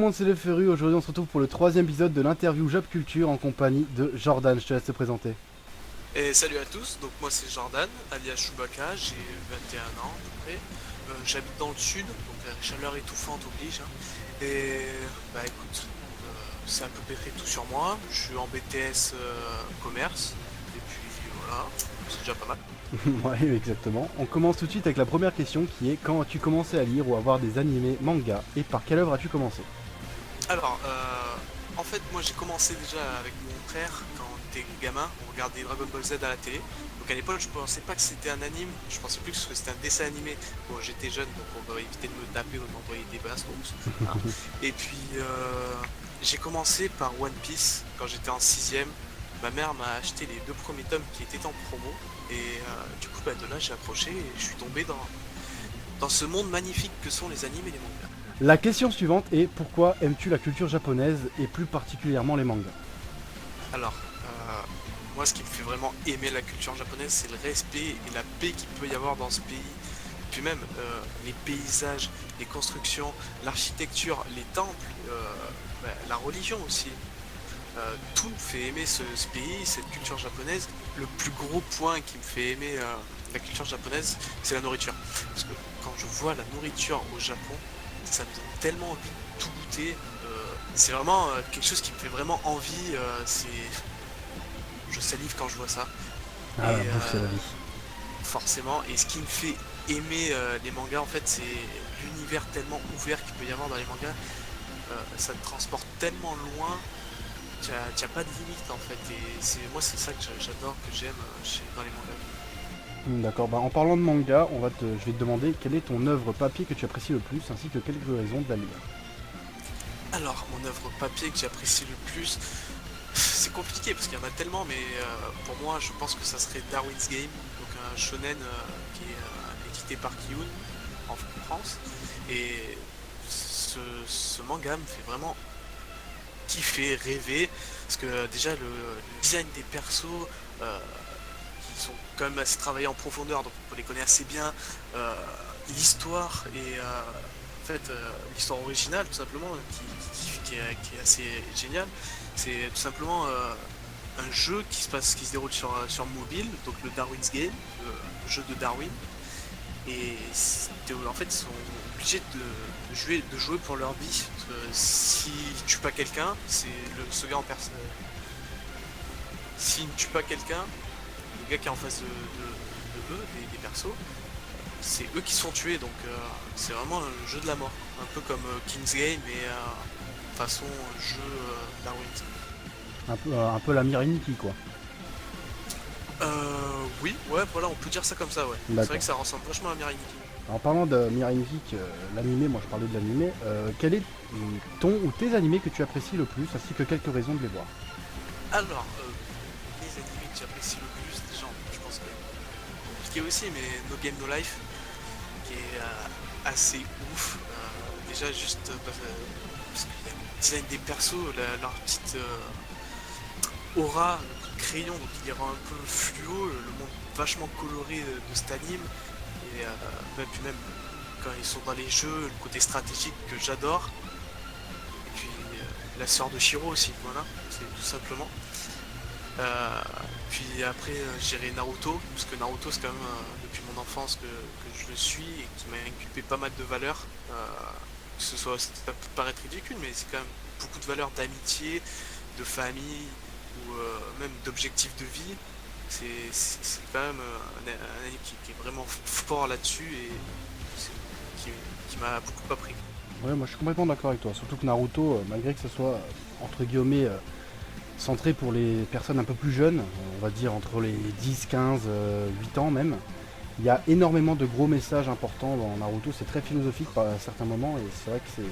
monde, c'est le Ferru. Aujourd'hui, on se retrouve pour le troisième épisode de l'interview Job Culture en compagnie de Jordan. Je te laisse te présenter. Et salut à tous, donc moi c'est Jordan, alias Chewbacca, j'ai 21 ans à peu près. J'habite dans le sud, donc la chaleur étouffante oblige, hein. Et bah écoute, c'est à peu près tout sur moi. Je suis en BTS commerce, et puis voilà, c'est déjà pas mal. Ouais, exactement. On commence tout de suite avec la première question qui est quand as-tu commencé à lire ou à voir des animés, mangas et par quelle œuvre as-tu commencé? Alors, en fait, moi j'ai commencé déjà avec mon frère quand on était gamin, on regardait Dragon Ball Z à la télé. Donc à l'époque, je pensais pas que c'était un anime, je pensais plus que c'était un dessin animé. Bon, j'étais jeune, donc on va éviter de me taper ou de m'envoyer des bastos. Hein. Et puis, j'ai commencé par One Piece quand j'étais en sixième. Ma mère m'a acheté les deux premiers tomes qui étaient en promo. Et du coup, bah, de là, j'ai accroché et je suis tombé dans ce monde magnifique que sont les animes et les mangas. La question suivante est pourquoi aimes-tu la culture japonaise et plus particulièrement les mangas? Alors, moi, ce qui me fait vraiment aimer la culture japonaise, c'est le respect et la paix qu'il peut y avoir dans ce pays. Puis même les paysages, les constructions, l'architecture, les temples, bah, la religion aussi. Tout me fait aimer ce pays, cette culture japonaise. Le plus gros point qui me fait aimer la culture japonaise, c'est la nourriture. Parce que quand je vois la nourriture au Japon, ça me donne tellement envie de tout goûter. C'est vraiment quelque chose qui me fait vraiment envie. Je salive quand je vois ça. Ah, Et la bouffe, c'est la vie. forcément, et ce qui me fait aimer les mangas, en fait, c'est l'univers tellement ouvert qu'il peut y avoir dans les mangas. Ça te transporte tellement loin. T'as pas de limite en fait, et moi c'est ça que j'adore, que j'aime dans les mangas. D'accord, bah en parlant de manga, je vais te demander quelle est ton œuvre papier que tu apprécies le plus ainsi que quelques raisons de la lire. Alors, mon œuvre papier que j'apprécie le plus, c'est compliqué parce qu'il y en a tellement, mais pour moi je pense que ça serait Darwin's Game, donc un shonen qui est édité par Kiyun en France, et ce manga me fait vraiment kiffer, rêver, parce que déjà le design des persos, euh, qui sont quand même assez travaillés en profondeur, donc on les connaît assez bien. Euh, L'histoire et en fait l'histoire originale tout simplement qui est assez géniale. C'est tout simplement un jeu qui se déroule sur mobile, donc le Darwin's Game, le jeu de Darwin. Et en fait ils sont obligés de jouer pour leur vie. Parce que s'ils ne tuent pas quelqu'un, c'est ce gars en personne. S'ils ne tuent pas quelqu'un, le gars qui est en face de eux, des persos, c'est eux qui sont tués, donc c'est vraiment un jeu de la mort. Un peu comme King's Game et façon jeu Darwin. Un peu la Miraniki, quoi. Oui, ouais, voilà, on peut dire ça comme ça, ouais. C'est vrai D'accord. que ça ressemble vachement à Mirai Nikki. En parlant de Mirai Nikki, l'animé, moi je parlais de l'animé, quel est ton ou tes animés que tu apprécies le plus ainsi que quelques raisons de les voir? Alors, les animés que j'apprécie le plus, déjà, je pense que compliqué aussi, mais No Game No Life, qui est assez ouf. Déjà, juste parce qu'il y a le design des persos, leur petite aura, le coup de crayon, donc il les rend un peu fluo, le monde vachement coloré de cet anime. Et puis même quand ils sont dans les jeux, le côté stratégique que j'adore. Et puis la sœur de Shiro aussi, voilà, c'est tout simplement. Euh, Puis après, j'irai Naruto, parce que Naruto, c'est quand même depuis mon enfance que je le suis et qui m'a inculpé pas mal de valeurs. Que ce soit, ça peut paraître ridicule, mais c'est quand même beaucoup de valeurs d'amitié, de famille ou même d'objectifs de vie. C'est quand même un anime qui est vraiment fort là-dessus et qui, qui m'a beaucoup appris. Ouais, moi je suis complètement d'accord avec toi, surtout que Naruto, malgré que ce soit entre guillemets centré pour les personnes un peu plus jeunes, on va dire entre les 10, 15, 8 ans même, il y a énormément de gros messages importants dans Naruto, c'est très philosophique à certains moments et c'est vrai que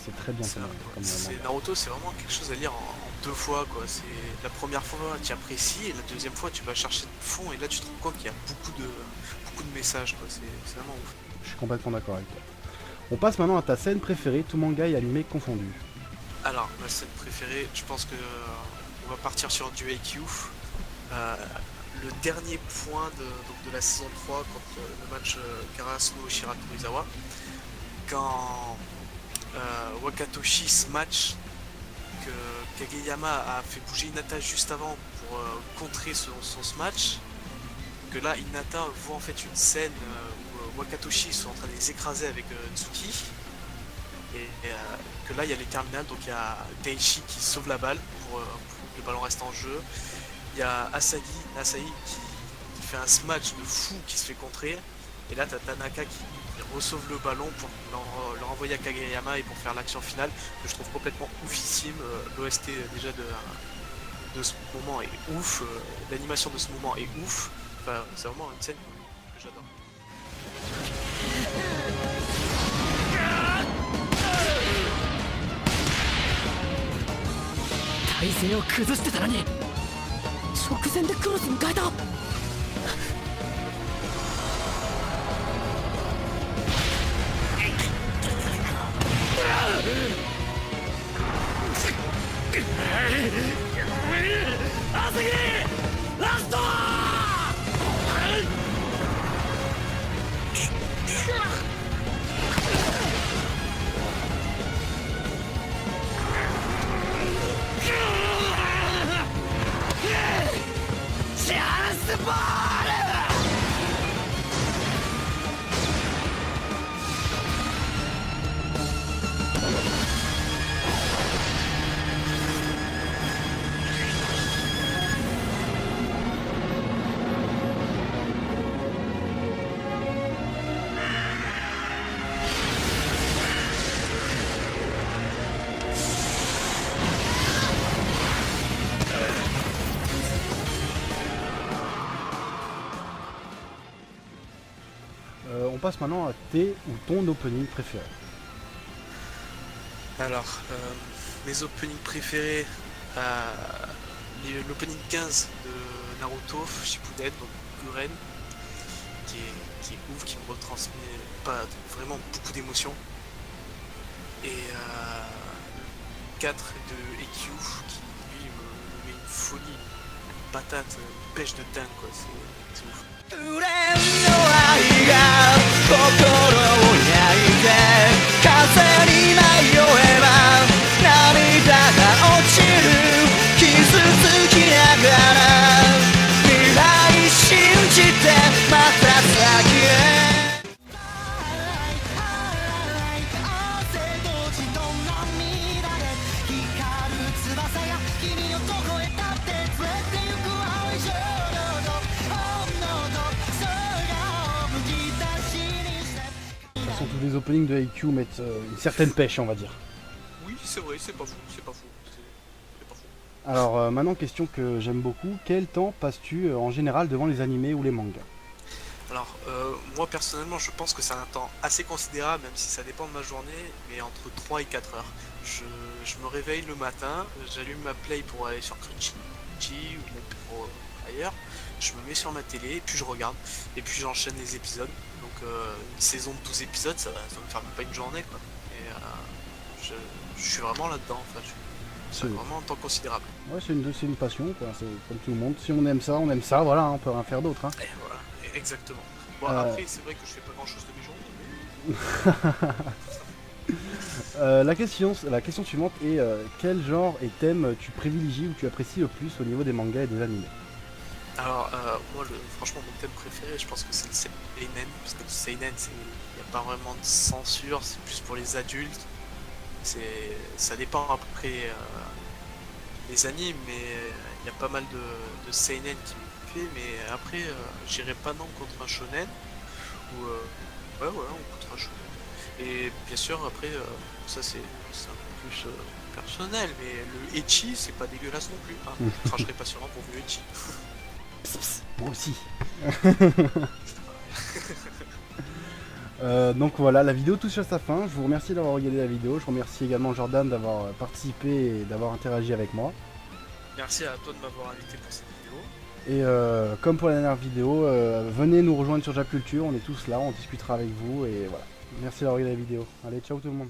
c'est très bien comme manga. Naruto, c'est vraiment quelque chose à lire en deux fois, quoi. C'est la première fois tu apprécies et la deuxième fois tu vas chercher de fond et là tu te rends compte qu'il y a beaucoup de messages, quoi. C'est vraiment ouf. Je suis complètement d'accord avec toi. On passe maintenant à ta scène préférée, tout manga et animé confondus. Alors, ma scène préférée, je pense que on va partir sur du IQ. Euh, le dernier point donc de la saison 3 contre le match Karasuno Shiratorizawa, quand Wakatoshi Smash que Kageyama a fait bouger Hinata juste avant pour contrer son smash. Que là, Hinata voit en fait une scène où Wakatoshi sont en train de les écraser avec Tsuki. Et que là, il y a les terminales, donc il y a Taichi qui sauve la balle pour que le ballon reste en jeu. Il y a Asahi qui fait un smash de fou qui se fait contrer. Et là, t'as Tanaka qui sauve le ballon pour le renvoyer à Kageyama et pour faire l'action finale que je trouve complètement oufissime. L'OST déjà de ce moment est ouf, l'animation de ce moment est ouf. Enfin, c'est vraiment une scène que j'adore. 体勢を崩してたのに直前でクロスに変えた。朝霧ラスト。チャンスボール。On passe maintenant à tes ou ton opening préféré. Alors, mes openings préférés, l'opening 15 de Naruto Shippuden, donc Guren, qui est ouf, qui me retransmet pas vraiment beaucoup d'émotions. Et le 4 de EQ, qui lui me met une folie, une patate, une pêche de dingue, quoi, c'est ouf. 憂いの愛が心を焼いて風に迷えば涙が落ちる傷つきながら未来信じてまた先へ汗と血と涙で光る翼が君をどこへだって連れて行く青い少女と De toute façon, tous les openings de IQ mettent une certaine pêche, on va dire. Oui, c'est vrai, c'est pas fou, c'est pas fou. Alors maintenant, question que j'aime beaucoup. Quel temps passes-tu en général devant les animés ou les mangas? Alors, moi personnellement, je pense que c'est un temps assez considérable, même si ça dépend de ma journée, mais entre 3 et 4 heures. Je me réveille le matin, j'allume ma play pour aller sur Crunchy ou même pour ailleurs, je me mets sur ma télé, et puis je regarde, et puis j'enchaîne les épisodes. Donc une saison de 12 épisodes, ça va me faire même pas une journée, quoi. Et je suis vraiment là-dedans, enfin, c'est vraiment un temps considérable. Ouais, c'est une passion, quoi. C'est comme tout le monde. Si on aime ça, voilà, on peut rien faire d'autre. Hein. Et voilà, exactement. Bon, après, c'est vrai que je fais pas grand-chose de mes journées. La question suivante est quel genre et thème tu privilégies ou tu apprécies le plus au niveau des mangas et des animés? Alors, moi, franchement, mon thème préféré, je pense que c'est le Seinen, parce que le Seinen, il n'y a pas vraiment de censure, c'est plus pour les adultes. Ça dépend après les animes, mais il y a pas mal de Seinen qui me plaît, mais après, j'irai pas non contre un Shonen, ou ouais, voilà, contre un Shonen. Et bien sûr, après, ça c'est un peu plus personnel, mais le Ecchi, c'est pas dégueulasse non plus. Hein. Je cracherai pas sur un pour le Ecchi. Psst, psst, moi aussi. Donc voilà, la vidéo touche à sa fin. Je vous remercie d'avoir regardé la vidéo. Je remercie également Jordan d'avoir participé et d'avoir interagi avec moi. Merci à toi de m'avoir invité pour cette vidéo. Et comme pour la dernière vidéo, venez nous rejoindre sur Jap Culture. On est tous là, on discutera avec vous. Et voilà. Merci d'avoir regardé la vidéo. Allez, ciao tout le monde.